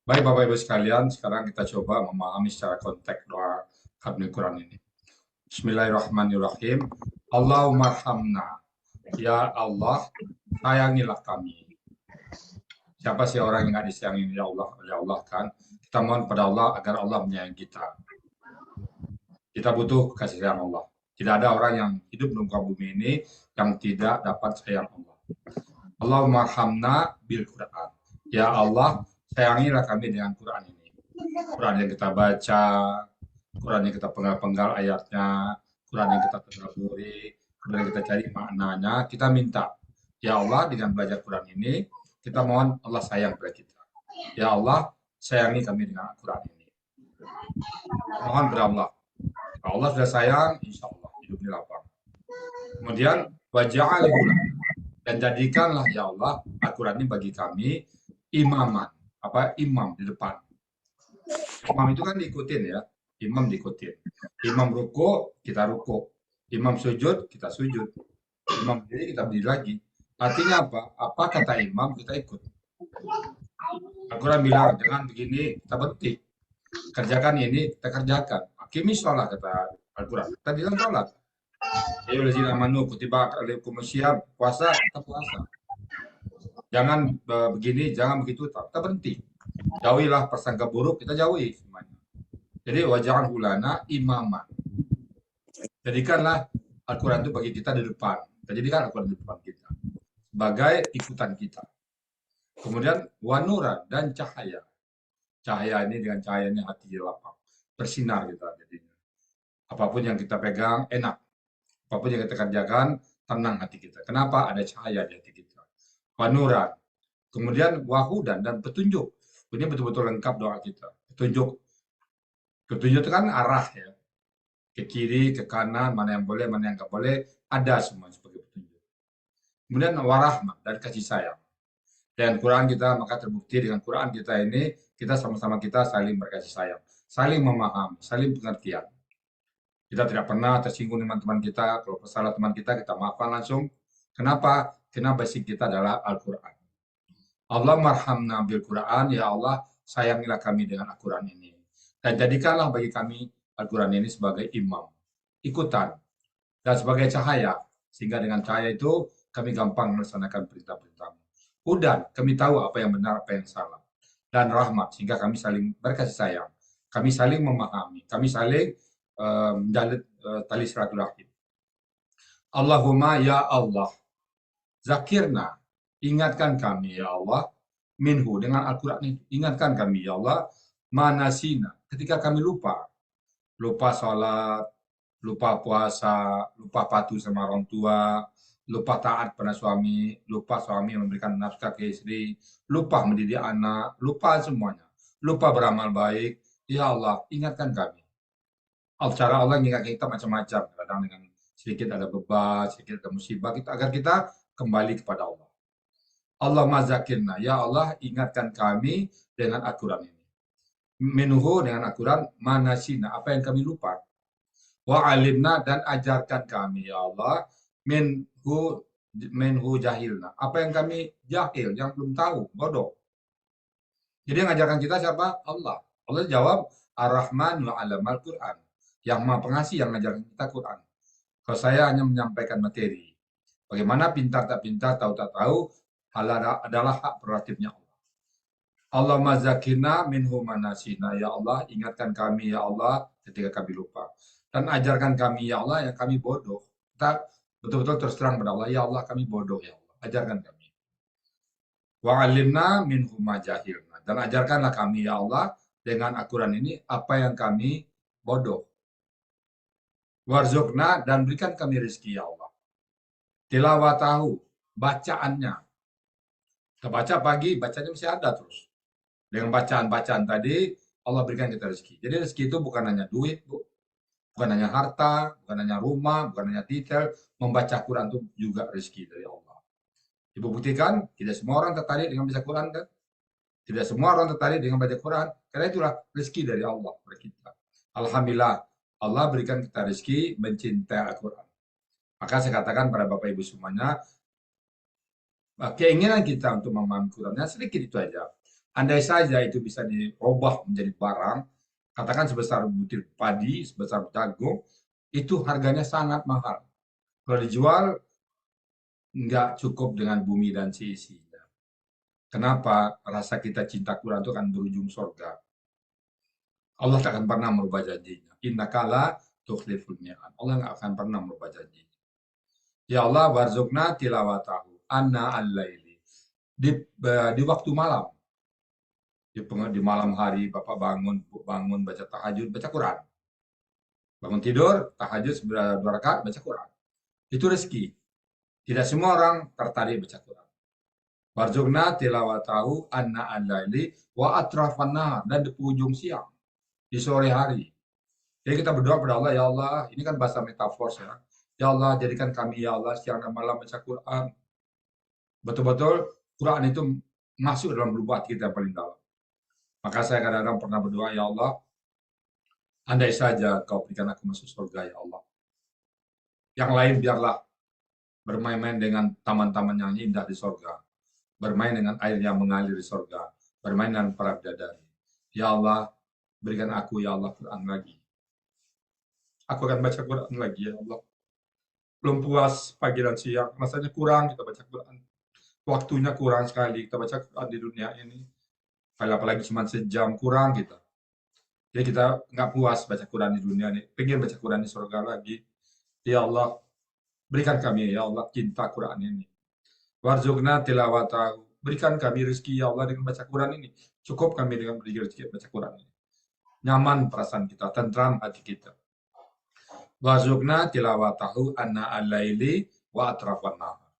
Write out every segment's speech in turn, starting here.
Baik Bapak Ibu sekalian, sekarang kita coba memahami secara konteks doa khatmil Quran ini. Bismillahirrahmanirrahim. Allahumma arhamna. Ya Allah, sayangilah kami. Siapa sih orang yang nggak disayangi oleh Allah kan? Kita mohon pada Allah agar Allah menyayangi kita. Kita butuh kasih sayang Allah. Tidak ada orang yang hidup di muka bumi ini yang tidak dapat sayang Allah. Allahumma arhamna bil Quran. Ya Allah, sayangilah kami dengan Quran ini. Quran yang kita baca, Quran yang kita penggal-penggal ayatnya, Quran yang kita tadabburi, Quran yang kita cari maknanya, kita minta, ya Allah dengan belajar Quran ini, kita mohon Allah sayang pada kita. Ya Allah, sayangi kami dengan Quran ini. Mohon pada Allah. Kalau Allah sudah sayang, insya Allah hidup ini lapang. Kemudian, waja'alhu dan jadikanlah ya Allah Al-Quran ini bagi kami imaman, imam di depan. Imam itu kan diikutin ya, imam diikutin. Imam ruko, kita ruko. Imam sujud, kita sujud. Imam berdiri, kita berdiri lagi. Artinya apa? Apa kata imam, kita ikut. Al-Quran bilang, jangan begini, kita berhenti. Kerjakan ini, kita kerjakan. Hakimi sholat, kata Al-Quran. Kita bilang sholat. Ayo lazina amanu kutiba alaikumusiyam, puasa, kita puasa. Jangan begini, jangan begitu, kita berhenti. Jauhilah persangka buruk, kita jauhi semuanya. Jadi wajaran hulana imaman. Jadikanlah Al-Quran itu bagi kita di depan. Kita jadikan Al-Quran di depan kita. Sebagai ikutan kita. Kemudian wanura dan cahaya. Cahaya ini dengan cahayanya hati lapang. Bersinar kita jadinya. Apapun yang kita pegang enak. Apapun yang kita kerjakan tenang hati kita. Kenapa? Ada cahaya di hati kita. Wanuran. Kemudian wahudan dan petunjuk. Ini betul-betul lengkap doa kita. Petunjuk. Petunjuk itu kan arah ya. Ke kiri, ke kanan, mana yang boleh, mana yang nggak boleh, ada semua sebagai petunjuk. Kemudian warahmat dan kasih sayang. Dan Quran kita, maka terbukti dengan Quran kita ini, kita sama-sama kita saling berkasih sayang, saling memahami, saling pengertian. Kita tidak pernah tersinggung dengan teman kita, kalau salah teman kita maafkan langsung. Kenapa? Karena basic kita adalah Al-Quran. Allah marhamna bil Quran, ya Allah, sayangilah kami dengan Al-Quran ini. Dan jadikanlah bagi kami Al-Quran ini sebagai imam, ikutan, dan sebagai cahaya. Sehingga dengan cahaya itu kami gampang melaksanakan perintah-perintah-Mu. Hudan, kami tahu apa yang benar, apa yang salah. Dan rahmat, sehingga kami saling berkasih sayang. Kami saling memahami, kami saling menjalin tali silaturahim. Allahumma ya Allah, zakirna, ingatkan kami ya Allah, minhu dengan Al-Quran itu. Ingatkan kami ya Allah, manasina, ketika kami lupa. Lupa sholat, lupa puasa, lupa patuh sama orang tua, lupa taat pada suami, lupa suami memberikan nafkah ke istri, lupa mendidik anak, lupa semuanya. Lupa beramal baik. Ya Allah, ingatkan kami. Cara Allah mengingatkan kita macam-macam. Kadang dengan sedikit ada beban, sedikit ada musibah, agar kita kembali kepada Allah. Allah mazakirna, ya Allah ingatkan kami dengan Al-Quran ini. Minuhu dengan Al-Quran, manasina, apa yang kami lupa. Wa alimna dan ajarkan kami, ya Allah, minhu jahilna. Apa yang kami jahil, yang belum tahu, bodoh. Jadi yang ajarkan kita siapa? Allah. Allah jawab, Ar-Rahman wa alamal Quran. Yang maha pengasih yang mengajarkan kita Quran. Kalau saya hanya menyampaikan materi. Bagaimana pintar tak pintar, tahu tak tahu, adalah hak prerogatifnya Allah. Allah mazakina minhu manasina. Ya Allah, ingatkan kami ya Allah ketika kami lupa. Dan ajarkan kami ya Allah yang kami bodoh. Kita betul-betul terus terang pada Allah, ya Allah kami bodoh ya Allah. Ajarkan kami. Wa alimna minhu majahilna. Dan ajarkanlah kami ya Allah dengan Al-Quran ini apa yang kami bodoh. Warzukna dan berikan kami rezeki ya Allah. Tilawatahu, bacaannya. Kita baca pagi, bacanya masih ada terus. Dengan bacaan-bacaan tadi, Allah berikan kita rezeki. Jadi rezeki itu bukan hanya duit, Bu. Bukan hanya harta, bukan hanya rumah, bukan hanya detail. Membaca Quran itu juga rezeki dari Allah. Ibu buktikan, tidak semua orang tertarik dengan baca Quran kan? Tidak semua orang tertarik dengan baca Quran. Karena itulah rezeki dari Allah kepada kita. Alhamdulillah, Allah berikan kita rezeki mencintai Al-Quran. Maka saya katakan pada Bapak Ibu semuanya, keinginan kita untuk memahami Qurannya sedikit itu aja. Andai saja itu bisa dirubah menjadi barang, katakan sebesar butir padi, sebesar jagung, itu harganya sangat mahal. Kalau dijual, nggak cukup dengan bumi dan seisinya. Kenapa? Rasa kita cinta Quran itu akan berujung surga. Allah tak akan pernah merubah janjinya. Innakala tukhliful mi'ad. Allah nggak akan pernah merubah janjinya. Ya Allah, warzukna tilawatahu. Anna al-laili. Di waktu malam. Di malam hari, Bapak bangun baca tahajud, baca Quran. Bangun tidur, tahajud dua rakaat, baca Quran. Itu rezeki. Tidak semua orang tertarik baca Quran. Warzukna tilawatahu anna al-laili wa atrafan nahar. Dan di ujung siang. Di sore hari. Jadi kita berdoa kepada Allah, ya Allah, ini kan bahasa metafor ya. Ya Allah, jadikan kami ya Allah siang dan malam baca Quran. Betul-betul Quran itu masuk dalam lubuk hati kita yang paling dalam. Maka saya kadang-kadang pernah berdoa, ya Allah, andai saja kau berikan aku masuk surga, ya Allah. Yang lain biarlah bermain-main dengan taman-taman yang indah di surga. Bermain dengan air yang mengalir di surga. Bermain dengan para bidadari. Ya Allah, berikan aku, ya Allah, Quran lagi. Aku akan baca Quran lagi, ya Allah. Belum puas pagi dan siang, rasanya kurang kita baca Quran. Waktunya kurang sekali kita baca Quran di dunia ini. Apalagi cuma sejam, kurang kita. Jadi kita nggak puas baca Quran di dunia ini. Pengen baca Quran di surga lagi. Ya Allah, berikan kami, ya Allah, cinta Quran ini. Warzukna tilawatahu. Berikan kami rezeki, ya Allah, dengan baca Quran ini. Cukup kami dengan beri rezeki baca Quran ini. Nyaman perasaan kita, tentram hati kita. Warzukna tilawatahu anna al-laili wa atrafan nahar.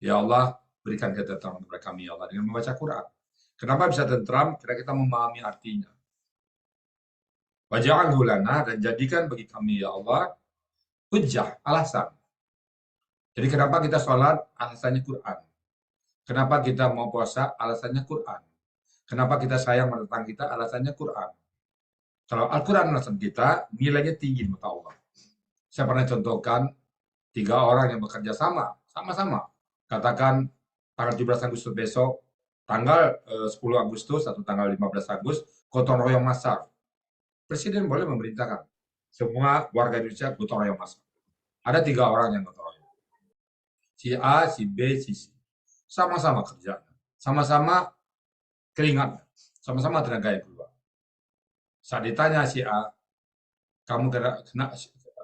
Ya Allah, berikan ketentraman kepada kami, ya Allah, dengan membaca Quran. Kenapa bisa tentram? Karena kita memahami artinya. Waj'alhu lana, dan jadikan bagi kami, ya Allah, hujjah, alasan. Jadi kenapa kita sholat? Alasannya Quran. Kenapa kita mau puasa? Alasannya Quran. Kenapa kita sayang menentang kita? Alasannya Quran. Kalau Al-Quran alasan kita, nilainya tinggi di mata Allah. Saya pernah contohkan 3 orang yang bekerja sama-sama. Katakan tanggal 17 Agustus besok, tanggal 10 Agustus atau tanggal 15 Agustus, gotong royong masak. Presiden boleh memerintahkan semua warga Indonesia gotong royong masak. Ada 3 orang yang gotong royong. Si A, si B, si C. Sama-sama kerja, sama-sama keringat, sama-sama tenaga yang keluar. Saat ditanya si A, kamu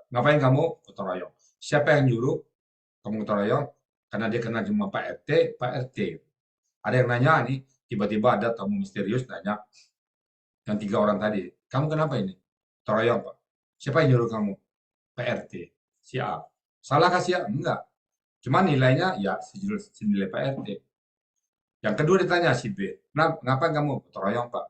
ngapain kamu gotong royong? Siapa yang nyuruh kamu gotong royong? Karena dia kenal cuma Pak RT, Pak RT. Ada yang nanya nih, tiba-tiba ada tamu misterius nanya, yang 3 orang tadi, kamu kenapa ini? Gotong royong, Pak. Siapa yang nyuruh kamu? Pak RT, si A. Salah kasih ya? Enggak. Cuma nilainya ya senilai Pak RT. Yang kedua ditanya si B, ngapain kamu gotong royong, Pak?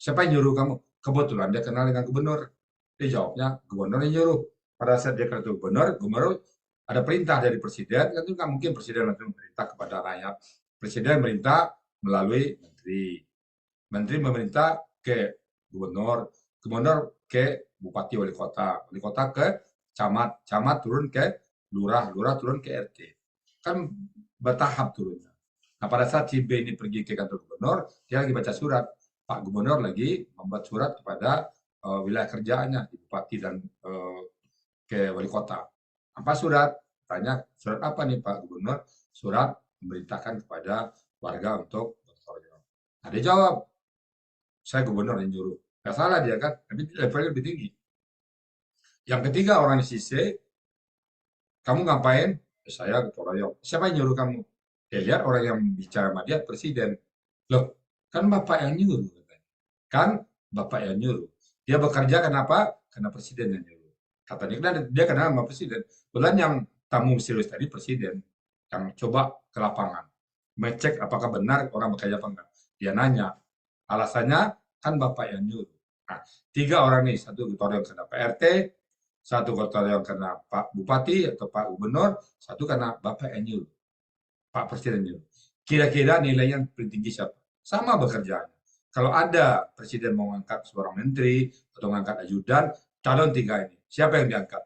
Siapa yang nyuruh kamu? Kebetulan dia kenal dengan gubernur. Dia jawabnya, gubernur yang nyuruh. Pada saat dia kenal gubernur ada perintah dari presiden, kan itu nggak mungkin presiden langsung perintah kepada rakyat. Presiden merintah melalui menteri. Menteri memerintah ke gubernur, gubernur ke bupati wali kota ke camat, camat turun ke lurah, lurah turun ke RT. Kan bertahap turunnya. Nah, pada saat si B ini pergi ke kantor gubernur, dia lagi baca surat. Pak Gubernur lagi membuat surat kepada wilayah kerjaannya, di bupati dan ke wali kota. Apa surat? Tanya, surat apa nih Pak Gubernur? Surat memerintahkan kepada warga untuk bersorong. Nah, dia jawab, saya gubernur yang nyuruh. Gak salah dia kan, tapi levelnya lebih tinggi. Yang ketiga orang di sisi, kamu ngapain? Saya gotong royong. Siapa yang nyuruh kamu? Dia lihat orang yang bicara sama dia presiden. Loh, kan bapak yang nyuruh. Kan bapak yang nyuruh. Dia bekerja kenapa? Karena presiden yang nyuruh. Katanya dia kenal sama presiden. Bulan yang tamu misterius tadi presiden yang coba ke lapangan. Mengecek apakah benar orang bekerja apa enggak. Dia nanya. Alasannya kan bapak yang nyuruh. Nah, 3 orang nih, satu gotong royong karena Pak RT, satu gotong royong karena Pak Bupati atau Pak Gubernur, satu karena bapak yang nyuruh. Pak Presiden nyuruh. Kira-kira nilainya paling tinggi siapa? Sama bekerjanya. Kalau ada presiden mau mengangkat seorang menteri atau mengangkat ajudan, calon 3 ini, siapa yang diangkat?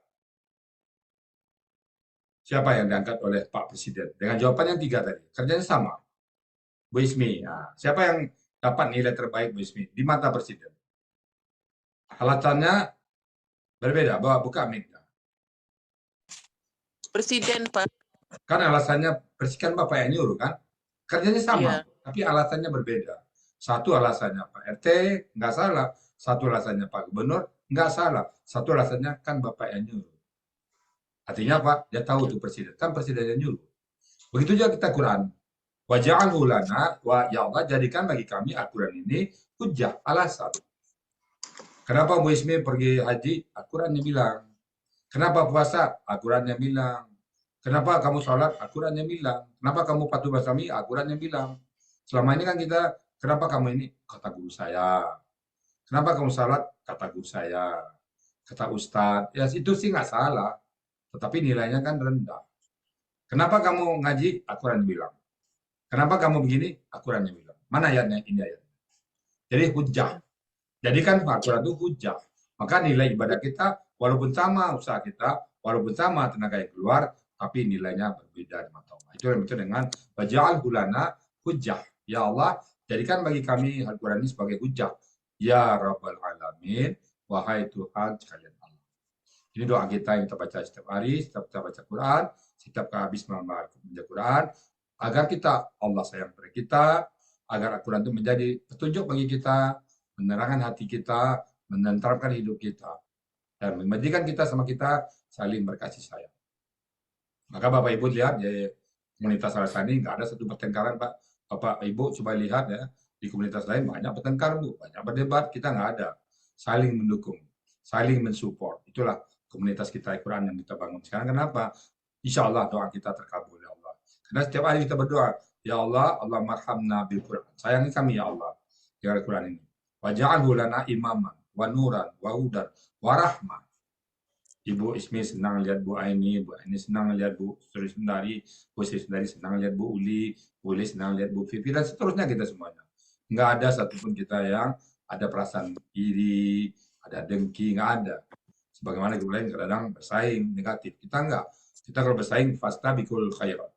Siapa yang diangkat oleh Pak Presiden? Dengan jawaban yang 3 tadi. Kerjanya sama. Bu Ismi. Nah, siapa yang dapat nilai terbaik Bu Ismi di mata Presiden? Alasannya berbeda, bahwa buka mic. Presiden, Pak. Kan alasannya Presiden Bapak yang nyuruh kan? Kerjanya sama, Iya. tapi alasannya berbeda. Satu alasannya Pak RT, nggak salah. Satu alasannya Pak Gubernur, nggak salah. Satu alasannya kan Bapak yang nyuruh. Artinya Iya. Pak, dia tahu tuh Presiden. Kan Presiden yang nyuruh. Begitu juga kita Quran. Waja'alhu lana, wa ya Allah, jadikan bagi kami Al-Quran ini hujjah, alasan. Kenapa Bu Ismi pergi haji? Al-Qurannya bilang. Kenapa puasa? Al-Qurannya bilang. Kenapa kamu sholat? Al-Qurannya bilang. Kenapa kamu patuh basami? Al-Qurannya bilang. Selama ini kan kita, kenapa kamu ini? Kata guru saya. Kenapa kamu sholat? Kata guru saya. Kata Ustadz. Ya itu sih nggak salah. Tetapi nilainya kan rendah. Kenapa kamu ngaji? Al-Quran bilang. Kenapa kamu begini? Al-Qurannya bilang. Mana ayatnya? Ini ayatnya. Jadi hujah. Jadi kan Al-Quran itu hujah. Maka nilai ibadah kita, walaupun sama usaha kita, walaupun sama tenaga yang keluar, tapi nilainya berbeda di mata Allah. Itu yang betul dengan waja'al hulana hujah. Ya Allah, jadikan bagi kami Al-Quran ini sebagai hujah. Ya Rabbal Alamin, wahai Tuhan sekalian Allah. Ini doa kita yang kita baca setiap hari, setiap kita baca Quran, setiap habis membaca Quran, agar kita, Allah sayang pada kita, agar Al-Quran itu menjadi petunjuk bagi kita, menerangkan hati kita, menenteramkan hidup kita, dan menjadikan kita sama kita saling berkasih sayang. Maka Bapak Ibu lihat di komunitas Al-Sani nggak ada satu pertengkaran Pak. Bapak Ibu coba lihat ya, di komunitas lain banyak bertengkar Bu, banyak berdebat, kita nggak ada. Saling mendukung, saling mensupport. Itulah komunitas kita Al-Quran yang kita bangun sekarang. Kenapa? Insya Allah doa kita terkabul ya Allah. Karena setiap hari kita berdoa, ya Allah, Allah marhamna bil Quran. Sayangi kami ya Allah dengan Al-Quran ini. Waja'alhu lana imaman, wa nuran, wa hudan, wa rahmah. Ibu Ismi senang lihat Bu Aini senang lihat Bu Sri Sundari, Bu Sri Sundari senang lihat Bu Uli senang lihat Bu Vivi, dan seterusnya kita semuanya. Nggak ada satupun kita yang ada perasaan iri, ada dengki, nggak ada. Sebagaimana kita lain kadang bersaing negatif. Kita enggak. Kita kalau bersaing, fastabiqul khairat.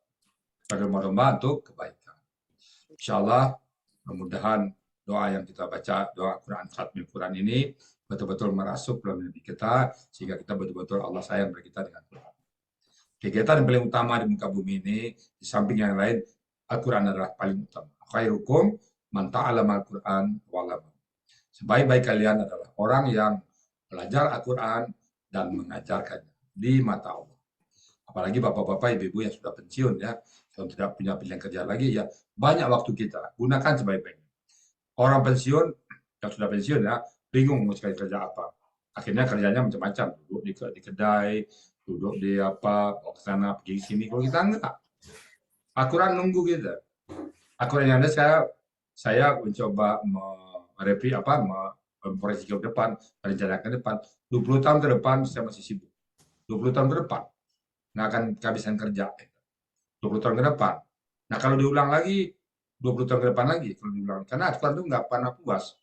Berlomba-lomba untuk kebaikan. Insyaallah, mudah-mudahan doa yang kita baca, doa Quran Khatmil Quran ini betul-betul merasuk dalam diri kita, sehingga kita betul-betul Allah sayang pada kita dengan Quran. Kegiatan yang paling utama di muka bumi ini, di samping yang lain, Al-Quran adalah paling utama. Khairukum man ta'allama Al-Quran wa'allama. Sebaik-baik kalian adalah orang yang belajar Al-Quran dan mengajarkannya di mata Allah. Apalagi bapak-bapak, ibu-ibu yang sudah pensiun ya, yang tidak punya pilihan kerja lagi ya, banyak waktu kita, gunakan sebaik-baiknya. Orang pensiun, yang sudah pensiun ya, bingung mau sekali kerja apa. Akhirnya kerjanya macam-macam, duduk di kedai, duduk di apa, ke sana, pergi sini. Kalau kita enggak, Al-Quran nunggu kita. Al-Quran yang ada saya mencoba memproyeksi ke depan, merencanakan ke depan. 20 tahun ke depan saya masih sibuk. 20 tahun ke depan nggak akan kehabisan kerja. 20 tahun ke depan. Nah kalau diulang lagi, 20 tahun ke depan lagi kalau diulang. Karena Al-Quran itu nggak pernah puas.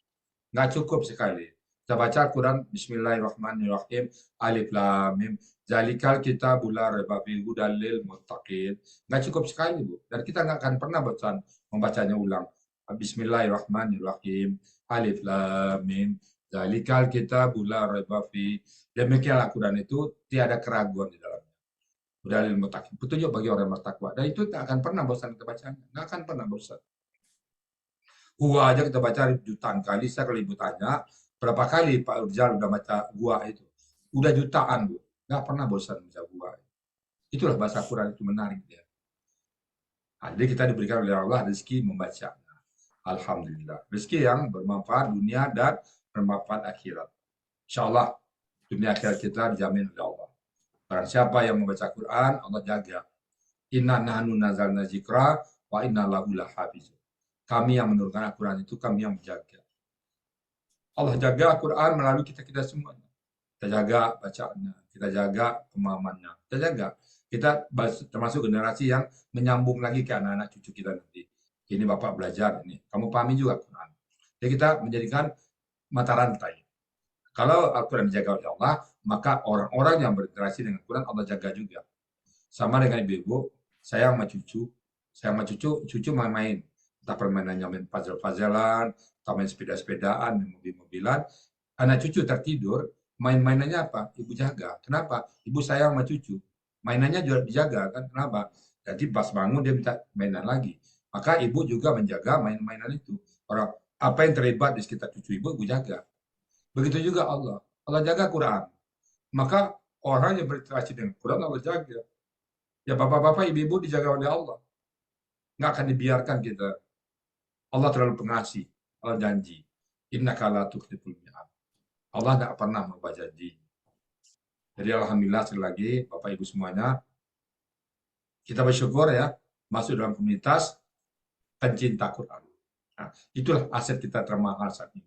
Nggak cukup sekali. Kita baca Al-Quran, Bismillahirrahmanirrahim, Alif Lam Mim, Zalikal kitabul la raiba fihi hudal lil muttaqin. Nggak cukup sekali, Bu. Dan kita nggak akan pernah bosan membacanya ulang. Bismillahirrahmanirrahim, Alif Lam Mim, Zalikal kitabul la raiba fihi. Demikian Al-Quran itu tiada keraguan di dalamnya. Hudal lil muttaqin. Petunjuk bagi orang yang bertakwa. Dan itu tak akan pernah bosan kita bacanya. Nggak akan pernah bosan. Gua aja kita baca jutaan kali. Saya kalau ibu tanya, berapa kali Pak Rizal udah baca gua itu? Udah jutaan, Bu. Nggak pernah bosan baca gua. Itulah bahasa Quran itu menarik ya. Jadi kita diberikan oleh Allah rezeki membaca. Alhamdulillah. Rezeki yang bermanfaat dunia dan bermanfaat akhirat. Insya Allah dunia akhirat kita dijamin oleh Allah. Barang siapa yang membaca Quran, Allah jaga. Inna nahnu nazalna zikra wa inna lahu lahafizun. Kami yang menurunkan Al-Quran itu, kami yang menjaga. Allah jaga Al-Quran melalui kita-kita semuanya. Kita jaga bacaannya, kita jaga pemahamannya, kita jaga. Kita termasuk generasi yang menyambung lagi ke anak-anak cucu kita nanti. Ini Bapak belajar, ini kamu pahami juga Al-Quran. Jadi kita menjadikan mata rantai. Kalau Al-Quran dijaga oleh Allah, maka orang-orang yang berinteraksi dengan Al-Quran Allah jaga juga. Sama dengan ibu-ibu, sayang sama cucu, cucu main-main. Entah permainannya main puzzle-puzzlean, atau main sepeda-sepedaan, main mobil-mobilan. Anak cucu tertidur, main-mainannya apa? Ibu jaga. Kenapa? Ibu sayang sama cucu. Mainannya juga dijaga kan? Kenapa? Jadi pas bangun dia minta mainan lagi. Maka ibu juga menjaga main-mainan itu. Orang apa yang terlibat di sekitar cucu ibu, ibu jaga. Begitu juga Allah. Allah jaga Quran. Maka orang yang berinteraksi dengan Quran Allah jaga. Ya bapak-bapak, ibu-ibu dijaga oleh Allah. Nggak akan dibiarkan kita. Allah terlalu pengasih. Allah janji. Innaka la tukhliful mi'ad. Allah nggak pernah merubah janji. Jadi alhamdulillah sekali lagi Bapak Ibu semuanya, kita bersyukur ya masuk dalam komunitas pencinta Quran. Nah, itulah aset kita termahal saat ini.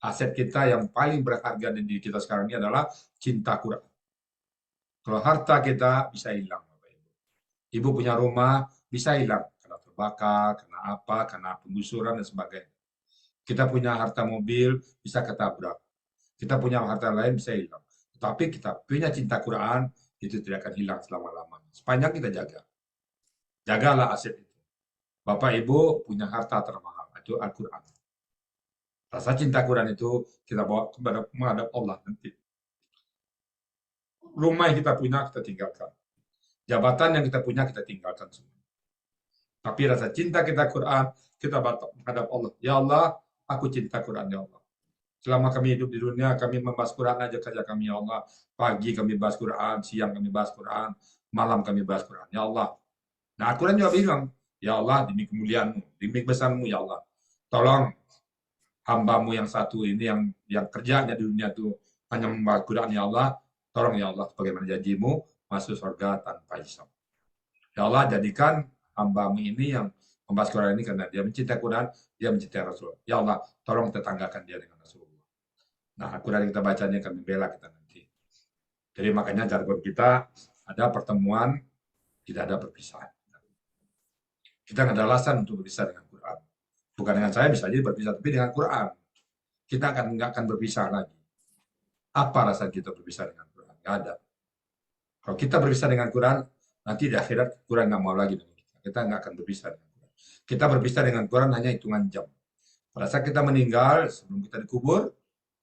Aset kita yang paling berharga di diri kita sekarang ini adalah cinta Quran. Kalau harta kita bisa hilang, Bapak Ibu. Ibu punya rumah bisa hilang karena terbakar, karena apa, karena penggusuran dan sebagainya. Kita punya harta mobil bisa ketabrak. Kita punya harta lain bisa hilang. Tetapi kita punya cinta Quran itu tidak akan hilang selama-lamanya. Sepanjang kita jaga. Jagalah aset itu. Bapak Ibu punya harta termahal, itu Al-Quran. Rasa cinta Quran itu kita bawa kepada menghadap Allah nanti. Rumah yang kita punya kita tinggalkan. Jabatan yang kita punya kita tinggalkan semua. Tapi rasa cinta kita Quran, kita menghadap Allah. Ya Allah, aku cinta Quran, ya Allah. Selama kami hidup di dunia, kami membahas Quran aja saja kami, ya Allah. Pagi kami bahas Quran, siang kami bahas Quran, malam kami bahas Quran. Ya Allah. Nah, Al-Quran juga bilang, ya Allah, demi kemuliaan-Mu, demi besar-Mu, ya Allah. Tolong hamba-Mu yang satu ini, yang kerjanya di dunia itu hanya membahas Quran, ya Allah. Tolong, ya Allah, bagaimana janji-Mu, masuk surga tanpa hisab. Ya Allah, jadikan hamba-Mu ini yang membahas Quran ini karena dia mencintai Quran, dia mencintai Rasulullah. Ya Allah, tolong tetanggakan dia dengan Rasulullah. Nah, Al-Quran yang kita bacanya akan membela kita nanti. Jadi makanya jargon kita ada pertemuan, tidak ada perpisahan. Kita nggak ada alasan untuk berpisah dengan Quran. Bukan dengan saya bisa jadi berpisah, tapi dengan Quran. Kita nggak akan berpisah lagi. Apa alasan kita berpisah dengan Quran? Nggak ada. Kalau kita berpisah dengan Quran, nanti di akhirat Quran nggak mau lagi dengan kita. Kita nggak akan berpisah dengan Quran. Kita berpisah dengan Quran hanya hitungan jam. Pada saat kita meninggal, sebelum kita dikubur,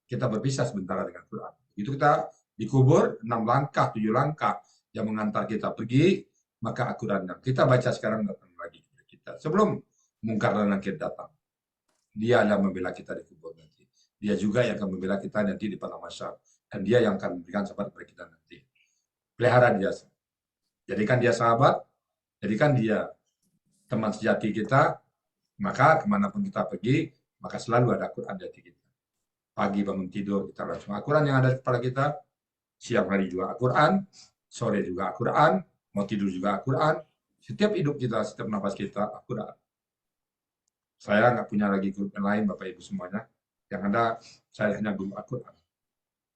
kita berpisah sebentar dengan Quran. Itu kita dikubur 6 langkah, 7 langkah yang mengantar kita pergi, maka Al-Quran yang kita baca sekarang datang lagi kepada kita. Sebelum Mungkar dan Nakir datang, dia yang membela kita di kubur nanti. Dia juga yang akan membela kita nanti di padang mahsyar, dan dia yang akan memberikan syafaat kepada kita nanti. Pelihara dia. Jadikan dia sahabat, jadikan dia teman sejati kita, maka kemanapun kita pergi, maka selalu ada Quran di hati kita. Pagi bangun tidur, kita langsung Al-Quran yang ada di kepala kita, siang hari juga Al-Quran, sore juga Al-Quran, mau tidur juga Al-Quran, setiap hidup kita, setiap nafas kita Al-Quran. Saya nggak punya lagi grup yang lain, Bapak Ibu semuanya. Yang ada, saya hanya grup Al-Quran.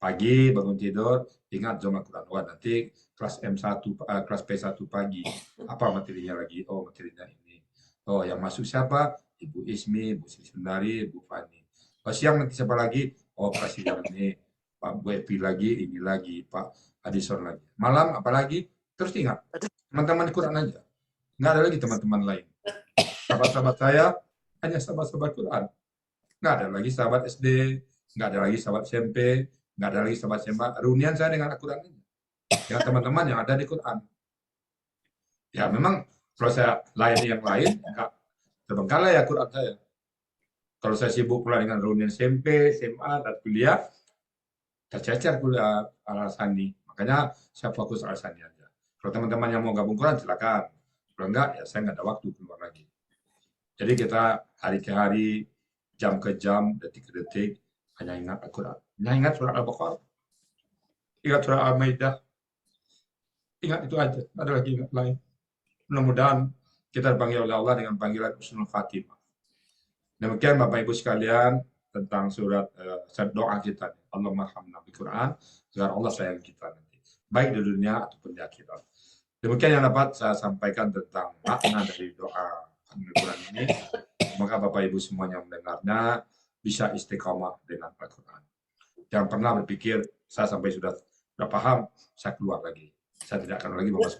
Pagi bangun tidur, ingat Zoom Al-Quran. Wah, nanti kelas M1, kelas P1 pagi. Apa materinya lagi? Oh, materinya ini. Oh, yang masuk siapa? Ibu Ismi, Ibu Sundari, Ibu Fani. Oh, siang nanti siapa lagi? Oh, Presiden ini. Pak Bu Epi lagi, ini lagi. Pak Adison lagi. Malam, apalagi? Terus ingat, teman-teman Quran aja. Nggak ada lagi teman-teman lain. Sahabat-sahabat saya, hanya sahabat-sahabat Quran. Nggak ada lagi sahabat SD, nggak ada lagi sahabat SMP, nggak ada lagi sahabat SMA. Reunian saya dengan Al-Quran ini. Dengan teman-teman yang ada di Quran. Ya memang kalau saya layani yang lain, nggak terbengkalai ya Quran saya. Kalau saya sibuk pula dengan reunian SMP, SMA, dan kuliah, tercecer kuliah Al-Sani. Makanya saya fokus Al-Sani aja. Kalau teman-teman yang mau gabung Quran, silakan. Kalau enggak, ya saya nggak ada waktu keluar lagi. Jadi kita hari ke hari, jam ke jam, detik ke detik, hanya ingat Al-Quran. Hanya ingat surat Al-Baqarah. Ingat surat Al-Maidah. Ingat itu aja, ada lagi ingat lain. Mudah-mudahan kita dipanggil oleh Allah dengan panggilan Husnul Khatimah. Demikian Bapak Ibu sekalian tentang surat doa kita. Allahumma arhamna bil Quran, agar Allah sayang kita nanti. Baik di dunia ataupun di akhirat. Demikian yang dapat saya sampaikan tentang makna dari doa Al-Quran ini. Semoga Bapak Ibu semuanya mendengarnya bisa istiqomah dengan Al-Quran. Jangan pernah berpikir saya sampai sudah paham, saya keluar lagi. Saya tidak akan lagi membahas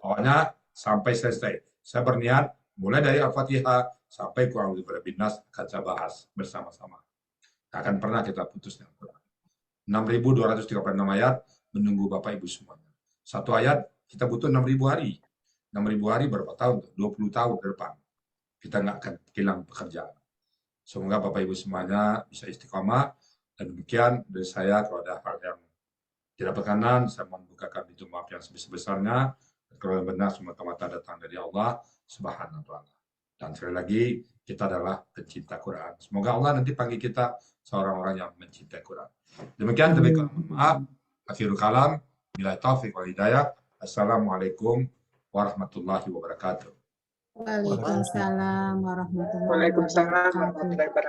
pokoknya sampai selesai. Saya berniat mulai dari Al-Fatihah sampai kurang lebih berbinas akan saya bahas bersama-sama. Tak akan pernah kita putus dengan Quran. 6.236 ayat menunggu Bapak Ibu semuanya. Satu ayat kita butuh 6.000 hari. 6.000 hari berapa tahun? 20 tahun ke depan. Kita nggak akan hilang pekerjaan. Semoga Bapak Ibu semuanya bisa istiqomah. Dan demikian dari saya, kalau ada hal yang tidak berkenan, saya membukakan pintu maaf yang sebesar-besarnya. Kalau benar semata-mata datang dari Allah Subhanahu wa Ta'ala. Dan sekali lagi, kita adalah pencinta Quran. Semoga Allah nanti panggil kita seorang orang yang mencintai Quran. Demikian, lebih kurang maaf. Akhirul kalam, bila taufiq wal hidayah. Assalamualaikum warahmatullahi wabarakatuh. Waalaikumsalam warahmatullahi wabarakatuh.